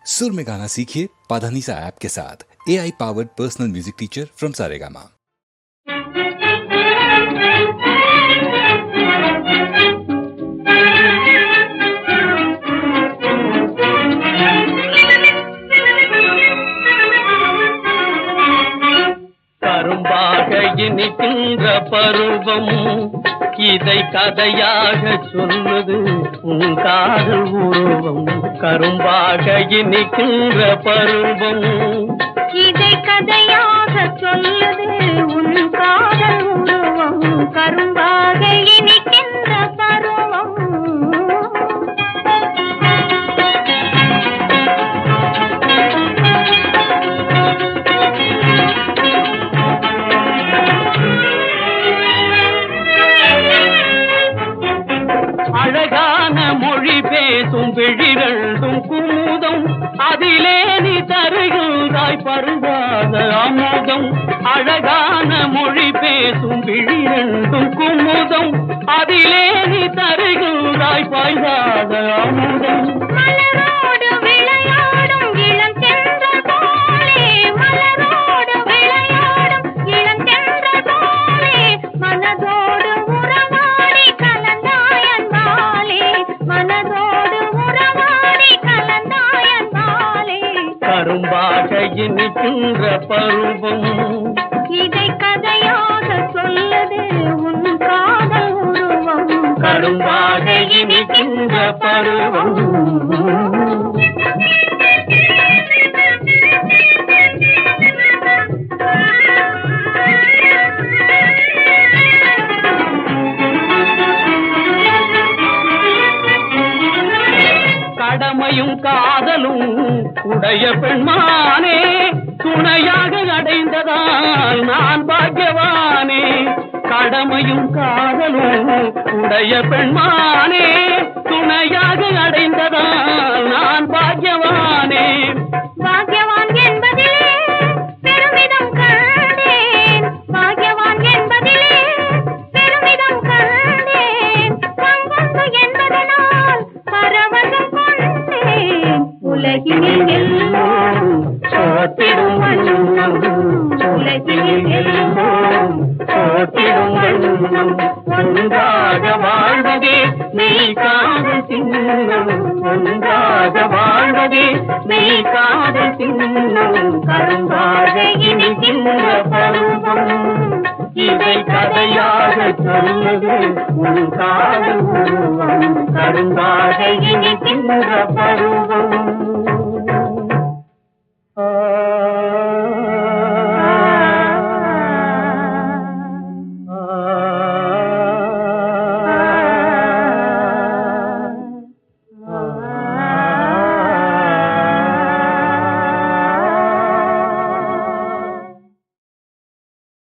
सुर में गाना सीखिए पाधानीसा ऐप के साथ। AI powered personal music teacher from Saregama. கரும்பாக இனிக்கின்ற பருவம் இதை கதையாக சொல்லுது உன் காதல் உருவம். கரும்பாக இனிக்கின்ற பருவம் இதை கதையாக சொல்லுது உன் காதல் உருவம். கரும்பாக இனிக்கின்ற பருவம் அழகான மொழி பேசும் விழிரண்டும் குமுதம் அதிலே நீ தருகிறாய் பருகாத அமுதம். அழகான மொழி பேசும் விழிரண்டும் குமுதம் அதிலே நீ தருகிறாய் பருகாத அமுதம். மலரோடு விளையாடும் இளம் தென்றல் போலே, மலரோடு விளையாடும் இளம் தென்றல் போலே, மனதோடு உறவாடி கலந்தாயன் வாலே, மனதோடு உறவாடி கலந்தாயன் வாலே. கரும்பாக இனிக்கின்ற பருவம் இதை கதையாக சொல்லுது உன் காதல் உருவம். கரும்பாக இனிக்கின்ற பருவம். கடமையும் காதலும் உடைய பெண்மானே துணையாக அடைந்ததால் நான் பாக்கியவானே. கடமையும் காதலும் உடைய பெண்மானே துணையாக அடைந்ததால் நான் பாக்கியவானே. பாக்யவான் என்பதிலே பெருமிதம் கண்டேன், பாக்யவான் என்பதிலே பெருமிதம் கண்டேன். பங்கொண்டு என்பதனால் பரவசம் கொண்டேன். உலகினில் எல்லோரும் சோத்திடும் வண்ணம், உலகினில் எல்லோரும் சோத்திடும் வண்ணம். ஒன்றாக வாழ்வதே மெய் காதல் சின்னம், ஒன்றாக வாழ்வதே மெய் காதல் சின்னம். கரும்பாக இனிக்கின்ற பருவம் இதை கதையாக சொல்லுது உன் காதல் உருவம். கரும்பாக இனிக்கின்ற பருவம்.